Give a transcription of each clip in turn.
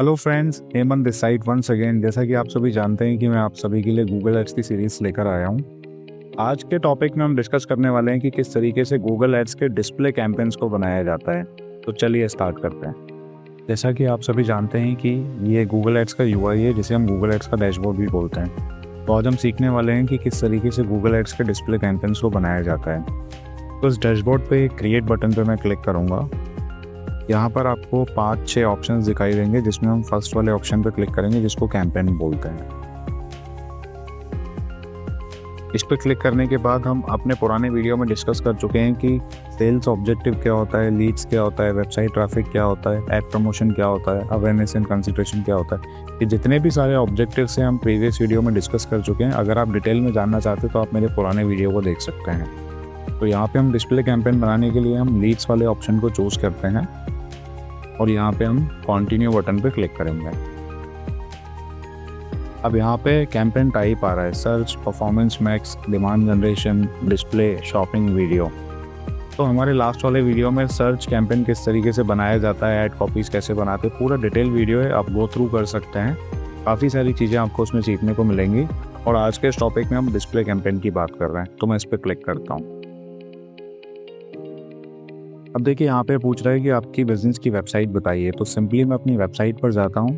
Hello friends, Hemant this side once again. जैसा कि आप सभी जानते हैं कि मैं आप सभी के लिए गूगल एड्स की सीरीज लेकर आया हूं। आज के टॉपिक में हम डिस्कस करने वाले हैं कि किस तरीके से गूगल एड्स के डिस्प्ले कैंपेन्स को बनाया जाता है। तो चलिए स्टार्ट करते हैं। जैसा कि आप सभी जानते हैं कि ये गूगल एड्स का यूआई है, जिसे हम गूगल एड्स का डैशबोर्ड भी बोलते हैं। तो आज हम सीखने वाले हैं कि किस तरीके से गूगल एड्स के डिस्प्ले कैंपेन्स को बनाया जाता है। तो इस डैशबोर्ड पे क्रिएट बटन पे मैं क्लिक करूँगा। यहाँ पर आपको 5-6 ऑप्शंस दिखाई देंगे, जिसमें हम फर्स्ट वाले ऑप्शन पर क्लिक करेंगे, जिसको कैंपेन बोलते हैं। इस पर क्लिक करने के बाद हम अपने पुराने वीडियो में डिस्कस कर चुके हैं कि सेल्स ऑब्जेक्टिव क्या होता है, लीड्स क्या होता है, वेबसाइट ट्रैफिक क्या होता है, ऐड प्रमोशन क्या होता है, अवेयरनेस एंड कंसिडरेशन क्या होता है। ये जितने भी सारे ऑब्जेक्टिव्स हैं हम प्रीवियस वीडियो में डिस्कस कर चुके हैं। अगर आप डिटेल में जानना चाहते हैं तो आप मेरे पुराने वीडियो को देख सकते हैं। तो यहाँ पे हम डिस्प्ले कैंपेन बनाने के लिए हम लीड्स वाले ऑप्शन को चूज करते हैं और यहाँ पे हम कंटिन्यू बटन पे क्लिक करेंगे। अब यहाँ पे कैंपेन टाइप आ रहा है search, performance max, demand generation, display, shopping, video. तो हमारे लास्ट वाले वीडियो में सर्च कैंपेन किस तरीके से बनाया जाता है, ऐड कॉपीज कैसे बनाते हैं, पूरा डिटेल वीडियो है, आप गो थ्रू कर सकते हैं। काफ़ी सारी चीज़ें आपको उसमें सीखने को मिलेंगी। और आज के इस टॉपिक में हम डिस्प्ले कैंपेन की बात कर रहे हैं, तो मैं इस पर क्लिक करता हूँ। अब देखिए यहाँ पे पूछ रहा है कि आपकी बिजनेस की वेबसाइट बताइए। तो सिंपली मैं अपनी वेबसाइट पर जाता हूँ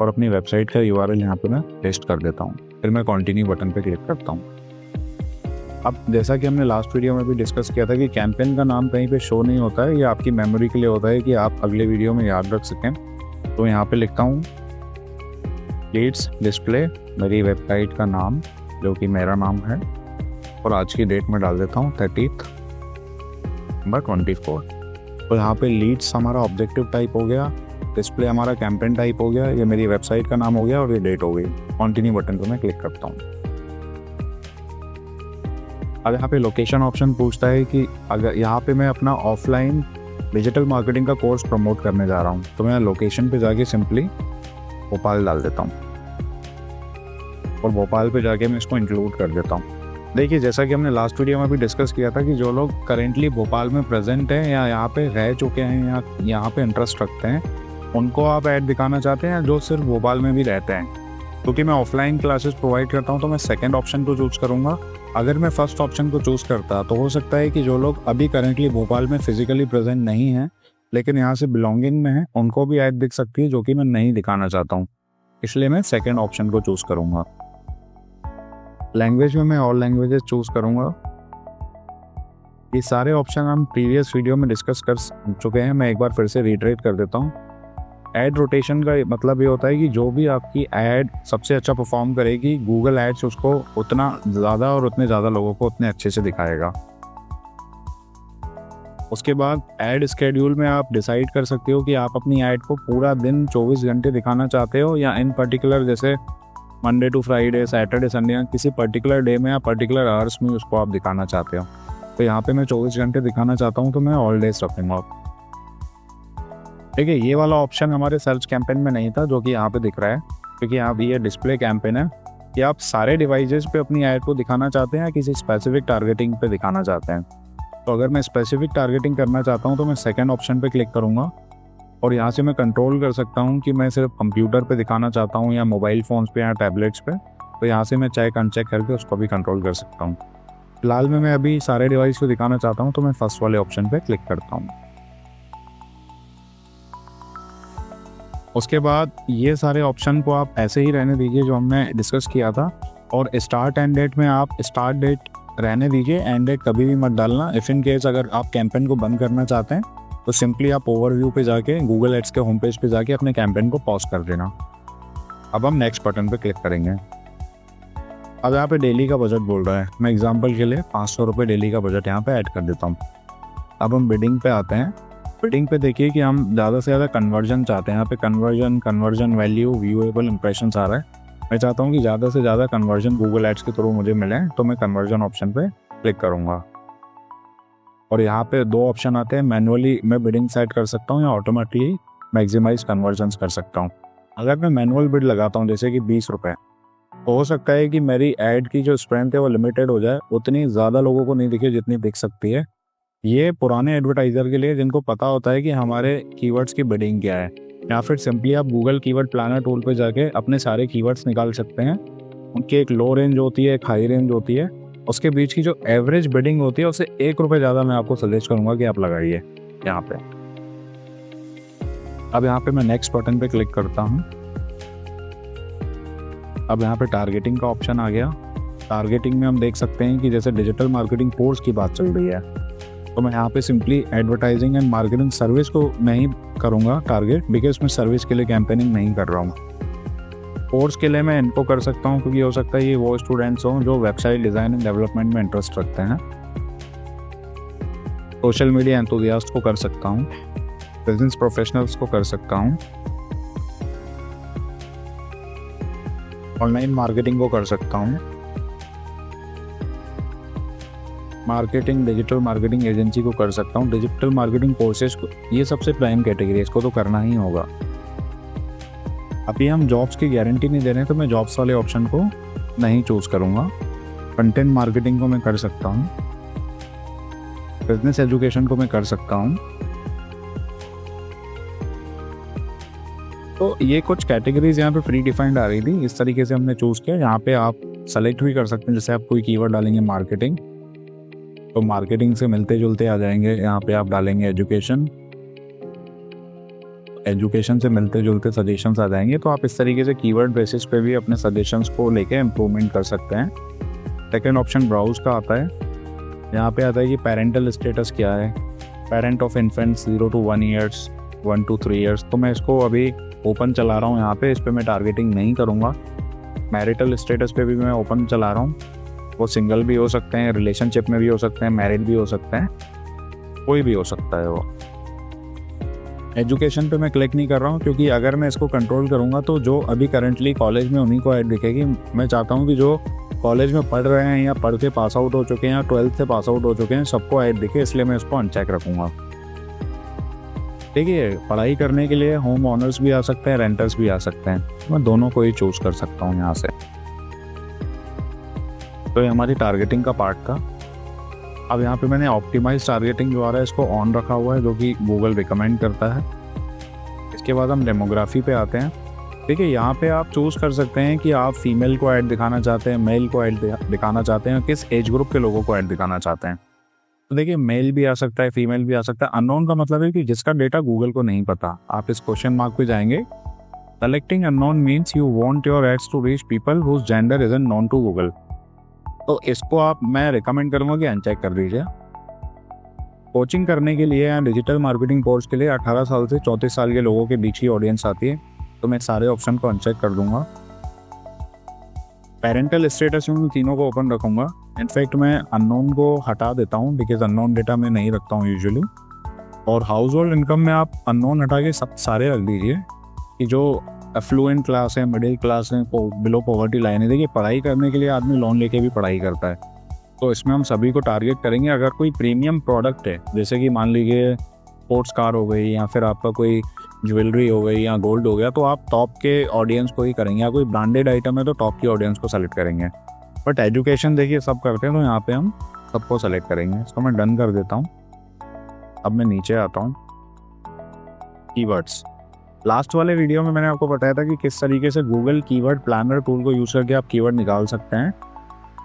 और अपनी वेबसाइट का यूआरएल यहाँ पे मैं पेस्ट कर देता हूँ। फिर मैं कंटिन्यू बटन पे क्लिक करता हूँ। अब जैसा कि हमने लास्ट वीडियो में भी डिस्कस किया था कि कैंपेन का नाम कहीं पे शो नहीं होता है, ये आपकी मेमोरी के लिए होता है कि आप अगले वीडियो में याद रख सकें। तो यहाँ पे लिखता हूँ लीड्स डिस्प्ले, मेरी वेबसाइट का नाम जो कि मेरा नाम है, और आज की डेट में डाल देता हूँ 30 नंबर 24। तो यहाँ पे लीड्स हमारा ऑब्जेक्टिव टाइप हो गया, डिस्प्ले हमारा कैंपेन टाइप हो गया, ये मेरी वेबसाइट का नाम हो गया और ये डेट हो गई। कंटिन्यू बटन पे मैं क्लिक करता हूँ। अब यहाँ पे लोकेशन ऑप्शन पूछता है कि अगर यहाँ पे मैं अपना ऑफलाइन डिजिटल मार्केटिंग का कोर्स प्रमोट करने जा रहा हूँ, तो मैं लोकेशन पे जाके सिंपली भोपाल डाल देता हूँ और भोपाल पे जाके मैं इसको इंक्लूड कर देता हूँ। देखिए जैसा कि हमने लास्ट वीडियो में भी डिस्कस किया था कि जो लोग करेंटली भोपाल में प्रेजेंट हैं या यहाँ पे रह चुके हैं या यहाँ पे इंटरेस्ट रखते हैं, उनको आप ऐड दिखाना चाहते हैं, या जो सिर्फ भोपाल में भी रहते हैं। क्योंकि मैं ऑफलाइन क्लासेस प्रोवाइड करता हूँ तो मैं सेकंड ऑप्शन को चूज़ करूँगा। अगर मैं फर्स्ट ऑप्शन को चूज़ करता तो हो सकता है कि जो लोग अभी करेंटली भोपाल में फिजिकली प्रेजेंट नहीं हैं लेकिन यहाँ से बिलोंगिंग में है, उनको भी ऐड दिख सकती है, जो कि मैं नहीं दिखाना चाहता हूँ। इसलिए मैं सेकेंड ऑप्शन को चूज़ करूँगा। लैंग्वेज में मैं ऑल लैंग्वेजेस चूज़ करूँगा। ये सारे ऑप्शन हम प्रीवियस वीडियो में डिस्कस कर चुके हैं, मैं एक बार फिर से रिट्रेट कर देता हूँ। ऐड रोटेशन का मतलब ये होता है कि जो भी आपकी ऐड सबसे अच्छा परफॉर्म करेगी, गूगल एड्स उसको उतना ज़्यादा और उतने ज़्यादा लोगों को उतने अच्छे से दिखाएगा। उसके बाद ऐड स्केड्यूल में आप डिसाइड कर सकते हो कि आप अपनी ऐड को पूरा दिन 24 घंटे दिखाना चाहते हो या इन पर्टिकुलर जैसे Monday to Friday, Saturday, Sunday, किसी पर्टिकुलर डे में या पर्टिकुलर आवर्स में उसको आप दिखाना चाहते हो। तो यहाँ पे मैं 24 घंटे दिखाना चाहता हूँ तो मैं ऑल डेज रखूँगा। ठीक है, ये वाला ऑप्शन हमारे सर्च कैंपेन में नहीं था जो कि यहाँ पे दिख रहा है, क्योंकि यहाँ भी ये डिस्प्ले कैंपेन है कि आप सारे डिवाइसेस पे अपनी ऐड को दिखाना चाहते हैं या किसी स्पेसिफिक टारगेटिंग पे दिखाना चाहते हैं। तो अगर मैं स्पेसिफिक टारगेटिंग करना चाहता हूँ तो मैं सेकेंड ऑप्शन पे क्लिक करूँगा और यहाँ से मैं कंट्रोल कर सकता हूँ कि मैं सिर्फ कंप्यूटर पे दिखाना चाहता हूँ या मोबाइल फ़ोन्स पे या टैबलेट्स पे। तो यहाँ से मैं चेक अनचेक करके उसको भी कंट्रोल कर सकता हूँ। फिलहाल में मैं अभी सारे डिवाइस को दिखाना चाहता हूँ तो मैं फर्स्ट वाले ऑप्शन पे क्लिक करता हूँ। उसके बाद ये सारे ऑप्शन को आप ऐसे ही रहने दीजिए जो हमने डिस्कस किया था, और स्टार्ट एंड डेट में आप स्टार्ट डेट रहने दीजिए, एंड डेट कभी भी मत डालना। इफ़ इन केस अगर आप कैंपेन को बंद करना चाहते हैं तो सिंपली आप ओवरव्यू पे जाके गूगल एड्स के होम पेज पे जाके अपने कैंपेन को पॉज कर देना। अब हम नेक्स्ट बटन पे क्लिक करेंगे। अब यहाँ पे डेली का बजट बोल रहा है, मैं एग्जांपल के लिए 500 रुपये डेली का बजट यहाँ पे ऐड कर देता हूँ। अब हम बिडिंग पे आते हैं। बिडिंग पे देखिए कि हम ज़्यादा से ज़्यादा कन्वर्जन चाहते हैं। यहाँ पे कन्वर्जन वैल्यू, व्यूएबल इंप्रेशन आ रहा है। मैं चाहता हूँ कि ज़्यादा से ज़्यादा कन्वर्जन गूगल एड्स के थ्रू मुझे मिले, तो मैं कन्वर्जन ऑप्शन पे क्लिक करूँगा। और यहाँ पे 2 ऑप्शन आते हैं, मैनुअली मैं बिडिंग सेट कर सकता हूँ या ऑटोमेटिकली मैक्सिमाइज कन्वर्जन्स कर सकता हूँ। अगर मैं मैनुअल बिड लगाता हूँ जैसे कि 20 रुपये, तो हो सकता है कि मेरी ऐड की जो स्ट्रेंथ है वो लिमिटेड हो जाए, उतनी ज़्यादा लोगों को नहीं दिखे जितनी दिख सकती है। ये पुराने एडवर्टाइज़र के लिए जिनको पता होता है कि हमारे कीवर्ड्स की बिडिंग क्या है। या फिर सिंपली आप गूगल कीवर्ड प्लानर टूल पे जाके अपने सारे कीवर्ड्स निकाल सकते हैं। उनकी एक लो रेंज होती है, एक हाई रेंज होती है, उसके बीच की जो एवरेज बिडिंग होती है उससे ₹1 ज़्यादा मैं आपको सजेस्ट करूँगा कि आप लगाइए यहाँ पे। अब यहाँ पे मैं नेक्स्ट बटन पे क्लिक करता हूँ। अब यहाँ पे टारगेटिंग का ऑप्शन आ गया। टारगेटिंग में हम देख सकते हैं कि जैसे डिजिटल मार्केटिंग कोर्स की बात चल रही है, तो मैं यहाँ पे simply advertising and marketing service को नहीं करूँगा टारगेट, बिकॉज मैं सर्विस के लिए कैंपेनिंग नहीं कर रहा हूँ। कोर्स के लिए मैं इनको कर सकता हूँ क्योंकि हो सकता है ये वो स्टूडेंट्स हों जो वेबसाइट डिज़ाइन एंड डेवलपमेंट में इंटरेस्ट रखते हैं। सोशल मीडिया एंथुसियास्ट को कर सकता हूँ, बिजनेस प्रोफेशनल्स को कर सकता हूँ, ऑनलाइन मार्केटिंग को कर सकता हूँ, मार्केटिंग डिजिटल मार्केटिंग एजेंसी को कर सकता हूँ, डिजिटल मार्केटिंग कोर्सेज को। ये सबसे प्राइम कैटेगरी है, इसको तो करना ही होगा। अभी हम जॉब्स की गारंटी नहीं दे रहे हैं तो मैं जॉब्स वाले ऑप्शन को नहीं चूज़ करूँगा। कंटेंट मार्केटिंग को मैं कर सकता हूँ, बिजनेस एजुकेशन को मैं कर सकता हूँ। तो ये कुछ कैटेगरीज यहाँ पे प्री डिफाइंड आ रही थी, इस तरीके से हमने चूज़ किया। यहाँ पे आप सेलेक्ट भी कर सकते हैं, जैसे आप कोई कीवर्ड डालेंगे मार्केटिंग, तो मार्केटिंग से मिलते जुलते आ जाएंगे। यहाँ पे आप डालेंगे एजुकेशन, एजुकेशन से मिलते जुलते सजेशंस आ जाएंगे। तो आप इस तरीके से कीवर्ड बेसिस पे भी अपने सजेशंस को लेके इम्प्रूवमेंट कर सकते हैं। सेकेंड ऑप्शन ब्राउज का आता है। यहाँ पे आता है कि पेरेंटल स्टेटस क्या है, parent of infants 0 to 1 years, 1 to 3 years। तो मैं इसको अभी ओपन चला रहा हूँ यहाँ पे, इस पर मैं टारगेटिंग नहीं करूँगा। मैरिटल स्टेटस पे भी मैं ओपन चला रहा हूँ, वो सिंगल भी हो सकते हैं, रिलेशनशिप में भी हो सकते हैं, मैरिड भी हो सकते हैं, कोई भी हो सकता है वो। एजुकेशन पे मैं क्लिक नहीं कर रहा हूँ क्योंकि अगर मैं इसको कंट्रोल करूँगा तो जो अभी करंटली कॉलेज में उन्हीं को ऐड दिखेगी। मैं चाहता हूँ कि जो कॉलेज में पढ़ रहे हैं या पढ़ के पास आउट हो चुके हैं या 12th से पास आउट हो चुके हैं सबको ऐड दिखे, इसलिए मैं इसको अनचेक रखूँगा। देखिए, पढ़ाई करने के लिए होम ऑनर्स भी आ सकते हैं, रेंटर्स भी आ सकते हैं, मैं दोनों को ही चूज़ कर सकता हूँ यहाँ से। तो ये हमारी टारगेटिंग का पार्ट था। अब यहाँ पे मैंने ऑप्टिमाइज टारगेटिंग जो आ रहा है इसको ऑन रखा हुआ है, जो कि गूगल रिकमेंड करता है। इसके बाद हम डेमोग्राफी पे आते हैं। देखिए, यहाँ पे आप चूज़ कर सकते हैं कि आप फीमेल को ऐड दिखाना चाहते हैं, मेल को ऐड दिखाना चाहते हैं, किस एज ग्रुप के लोगों को ऐड दिखाना चाहते हैं। तो देखिए, मेल भी आ सकता है, फीमेल भी आ सकता है। अननोन का मतलब है कि जिसका डेटा गूगल को नहीं पता। आप इस क्वेश्चन मार्क पे जाएंगे। Selecting unknown means you want your ads to reach people whose gender isn't known to Google. तो इसको मैं रिकमेंड करूँगा कि अनचेक कर दीजिए। कोचिंग करने के लिए या डिजिटल मार्केटिंग कोर्स के लिए 18 साल से 34 साल के लोगों के बीच ही ऑडियंस आती है, तो मैं सारे ऑप्शन को अनचेक कर दूंगा। पेरेंटल स्टेटस में तीनों को ओपन रखूँगा। इनफैक्ट मैं अननोन को हटा देता हूँ बिकॉज अननोन डेटा मैं नहीं रखता हूँ यूजुअली। और हाउस होल्ड इनकम में आप अननोन हटा के सब सारे रख दीजिए कि जो एफ्लुएंट क्लास है, मिडिल क्लास है, बिलो पॉवर्टी लाइन है। देखिए, पढ़ाई करने के लिए आदमी लोन लेके भी पढ़ाई करता है, तो इसमें हम सभी को टारगेट करेंगे। अगर कोई प्रीमियम प्रोडक्ट है, जैसे कि मान लीजिए स्पोर्ट्स कार हो गई या फिर आपका कोई ज्वेलरी हो गई या गोल्ड हो गया, तो आप टॉप के ऑडियंस को ही करेंगे। या कोई ब्रांडेड आइटम है तो टॉप की ऑडियंस को सेलेक्ट करेंगे। बट एजुकेशन देखिए सब करते हैं, तो यहाँ पे हम सबको सेलेक्ट करेंगे। इसको मैं डन कर देता हूँ। अब मैं नीचे आता हूँ, कीवर्ड्स। लास्ट वाले वीडियो में मैंने आपको बताया था कि किस तरीके से गूगल कीवर्ड प्लानर टूल को यूज़ करके आप कीवर्ड निकाल सकते हैं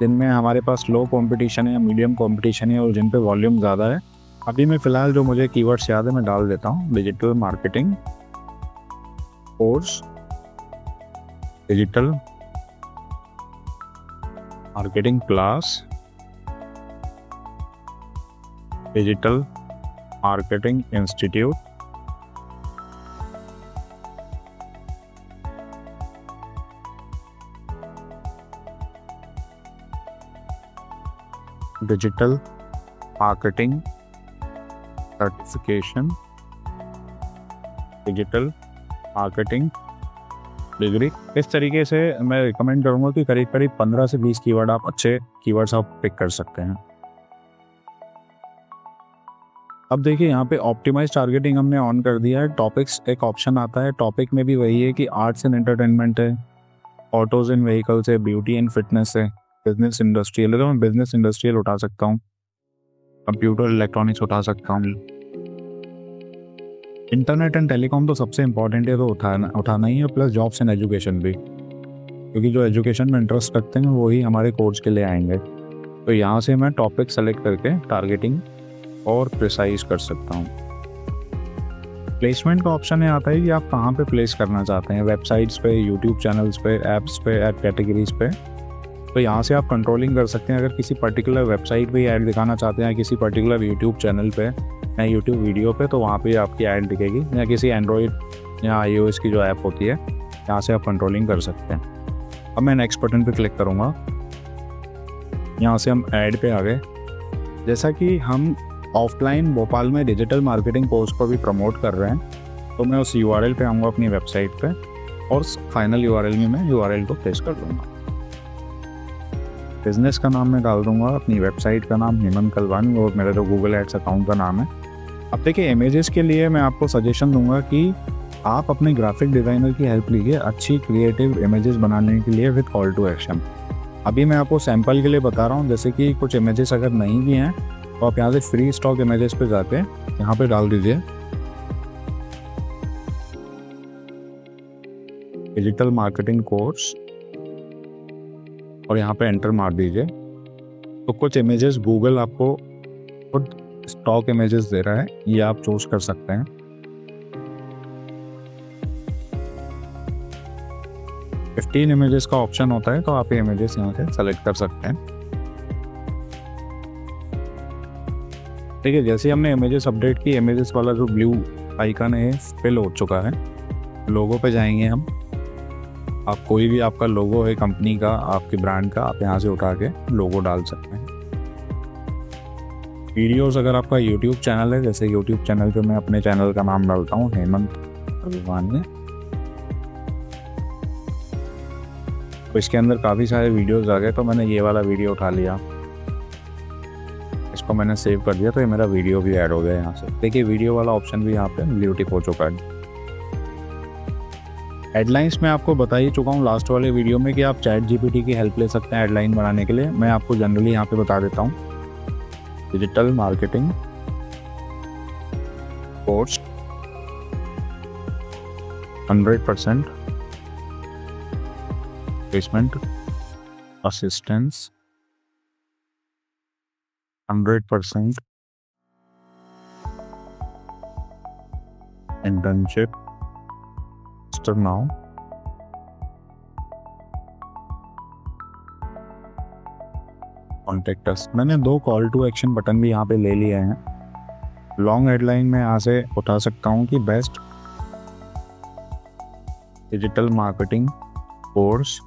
जिनमें हमारे पास लो कंपटीशन है या मीडियम कंपटीशन है और जिन पे वॉल्यूम ज़्यादा है। अभी मैं फ़िलहाल जो मुझे कीवर्ड्स याद है मैं डाल देता हूँ। Digital marketing course, digital marketing class, digital marketing institute, digital marketing certification, digital marketing degree. इस तरीके से मैं रिकमेंड करूँगा कि करीब करीब 15 से 20 कीवर्ड आप अच्छे कीवर्ड्स आप पिक कर सकते हैं। अब देखिए, यहाँ पे ऑप्टिमाइज टारगेटिंग हमने ऑन कर दिया है। टॉपिक्स एक ऑप्शन आता है, टॉपिक में भी वही है कि आर्ट्स एंड एंटरटेनमेंट है, ऑटोज एंड व्हीकल्स है, ब्यूटी एंड फिटनेस है, बिजनेस इंडस्ट्रियल है, तो मैं बिजनेस इंडस्ट्रियल उठा सकता हूँ, कंप्यूटर इलेक्ट्रॉनिक्स उठा सकता हूँ, इंटरनेट एंड टेलीकॉम तो सबसे इम्पॉर्टेंट है, तो उठाना ही है, प्लस जॉब्स एंड एजुकेशन भी, क्योंकि जो एजुकेशन में इंटरेस्ट रखते हैं वही हमारे कोर्स के लिए आएंगे। तो यहाँ से मैं टॉपिक सेलेक्ट करके टारगेटिंग और प्रिसाइज कर सकता हूँ। प्लेसमेंट का ऑप्शन है आता है कि आप कहाँ पे प्लेस करना चाहते हैं, वेबसाइट्स पे, यूट्यूब चैनल्स पे, ऐप्स पे, ऐप कैटेगरीज पे। तो यहाँ से आप कंट्रोलिंग कर सकते हैं। अगर किसी पर्टिकुलर वेबसाइट पे ऐड दिखाना चाहते हैं, किसी पर्टिकुलर यूट्यूब चैनल पे या यूट्यूब वीडियो पे, तो वहाँ पे आपकी ऐड दिखेगी, या किसी एंड्रॉयड या iOS की जो ऐप होती है, यहाँ से आप कंट्रोलिंग कर सकते हैं। अब मैं नेक्स्ट बटन पे क्लिक करूँगा। यहाँ से हम ऐड पे आ गए। जैसा कि हम ऑफलाइन भोपाल में डिजिटल मार्केटिंग कोर्स को भी प्रमोट कर रहे हैं, तो मैं उस URL पे आऊँगा अपनी वेबसाइट पे, और फाइनल URL में मैं URL को पेस्ट कर दूँगा। बिजनेस का नाम मैं डाल दूँगा, अपनी वेबसाइट का नाम हेमंत कलवानी, और मेरा जो गूगल एड्स अकाउंट का नाम है। अब देखिए, इमेजेस के लिए मैं आपको सजेशन दूंगा कि आप अपने ग्राफिक डिज़ाइनर की हेल्प लीजिए अच्छी क्रिएटिव इमेजेस बनाने के लिए विद कॉल टू एक्शन। अभी मैं आपको सैंपल के लिए बता रहा हूँ, जैसे कि कुछ इमेजेस अगर नहीं भी हैं तो आप यहाँ से फ्री स्टॉक इमेजेस पे जाके यहाँ पे डाल दीजिए डिजिटल मार्केटिंग कोर्स, और यहाँ पे एंटर मार दीजिए। तो कुछ इमेजेस गूगल आपको खुद स्टॉक इमेजेस दे रहा है, ये आप चूज कर सकते हैं। $15 इमेजेस का ऑप्शन होता है, तो आप ये इमेजेस यहाँ से सेलेक्ट कर सकते हैं। ठीक है, जैसे हमने इमेजेस अपडेट की, इमेजेस वाला जो ब्लू आइकन है फिल हो चुका है। लोगो पे जाएंगे हम। आप कोई भी आपका लोगो है कंपनी का, आपके ब्रांड का, आप यहाँ से उठा के लोगो डाल सकते हैं। वीडियोस, अगर आपका यूट्यूब चैनल है, जैसे यूट्यूब चैनल पे मैं अपने चैनल का नाम डालता हूँ हेमंत कलवानी, तो इसके अंदर काफ़ी सारे वीडियोस आ गए, तो मैंने ये वाला वीडियो उठा लिया, इसको मैंने सेव कर दिया, तो ये मेरा वीडियो भी ऐड हो गया यहाँ से। देखिए, वीडियो वाला ऑप्शन भी यहाँ पे ब्लू टिक हो चुका है। हेडलाइंस में आपको बता ही चुका हूँ लास्ट वाले वीडियो में कि आप ChatGPT की हेल्प ले सकते हैं हेडलाइन बनाने के लिए। मैं आपको जनरली यहाँ पे बता देता हूँ, digital marketing course 100% placement assistance 100% internship now contact us. मैंने 2 कॉल टू एक्शन बटन भी यहाँ पे ले लिए हैं। लॉन्ग हेडलाइन में यहाँ से उठा सकता हूँ कि best digital marketing course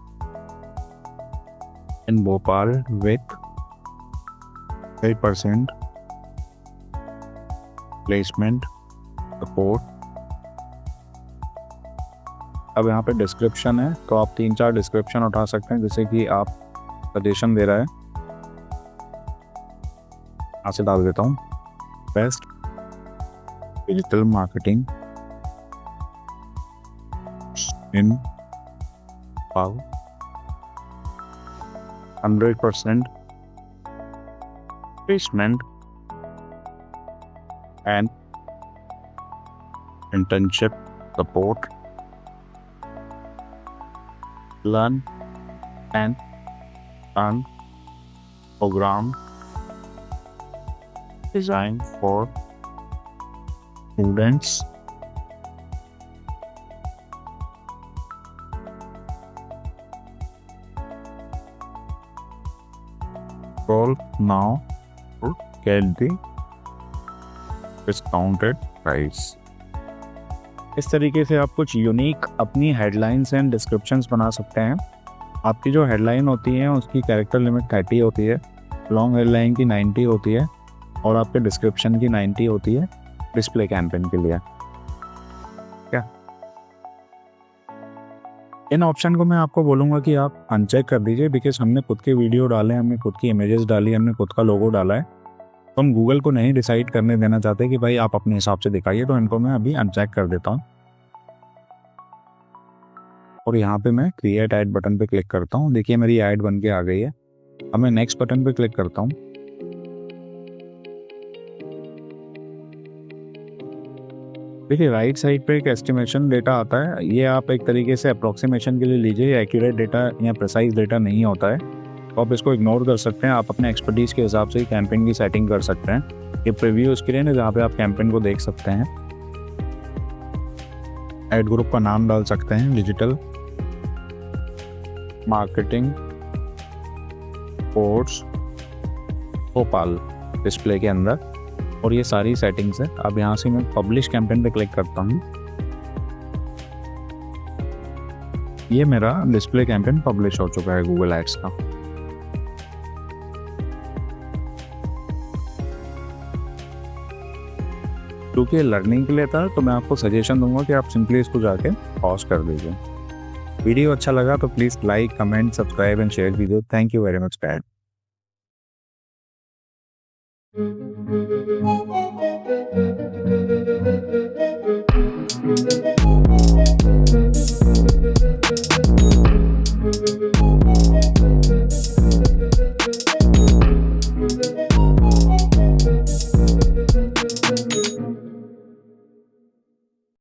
in Bhopal with 8% placement support. अब यहाँ पे डिस्क्रिप्शन है, तो आप 3-4 डिस्क्रिप्शन उठा सकते हैं, जैसे कि आप सजेशन दे रहा है, यहाँ से डाल देता हूँ best digital marketing in 100% placement and internship support. Learn and earn program designed for students. Scroll now to get the discounted price. इस तरीके से आप कुछ यूनिक अपनी हेडलाइंस एंड डिस्क्रिप्शंस बना सकते हैं। आपकी जो हेडलाइन होती है उसकी कैरेक्टर लिमिट 30 होती है, लॉन्ग हेडलाइन की 90 होती है, और आपके डिस्क्रिप्शन की 90 होती है डिस्प्ले कैंपेन के लिए। क्या इन ऑप्शन को मैं आपको बोलूँगा कि आप अनचेक कर दीजिए, बिकॉज हमने खुद के वीडियो डाले, हमने खुद की इमेजेस डाली, हमने खुद का लोगो डाला है, तो हम गूगल को नहीं डिसाइड करने देना चाहते कि भाई आप अपने हिसाब से दिखाइए। तो इनको मैं अभी अनचेक कर देता हूँ, और यहाँ पे मैं क्रिएट ऐड बटन पे क्लिक करता हूँ। देखिए मेरी ऐड बन के आ गई है। अब मैं नेक्स्ट बटन पे क्लिक करता हूँ। देखिए राइट साइड पे एक एस्टिमेशन डेटा आता है, ये आप एक तरीके से अप्रोक्सीमेशन के लिए लीजिए, एक्यूरेट डेटा या प्रिसाइज डेटा नहीं होता है, तो आप इसको इग्नोर कर सकते हैं। आप अपने एक्सपर्टीज़ के हिसाब से ही कैंपेन की सेटिंग कर सकते हैं। ये प्रीव्यू स्क्रीन है जहाँ पे आप कैंपेन को देख सकते हैं। एड ग्रुप का नाम डाल सकते हैं, digital marketing course Bhopal display के अंदर, और ये सारी सेटिंग्स है। अब यहाँ से मैं पब्लिश कैंपेन पे क्लिक करता हूँ, ये मेरा डिस्प्ले कैंपेन पब्लिश हो चुका है गूगल एड्स का। क्योंकि लर्निंग के लिए था तो मैं आपको सजेशन दूंगा कि आप सिंपली इसको जाके पॉज कर दीजिए। वीडियो अच्छा लगा तो please like, comment, subscribe and share video. Thank you very much guys.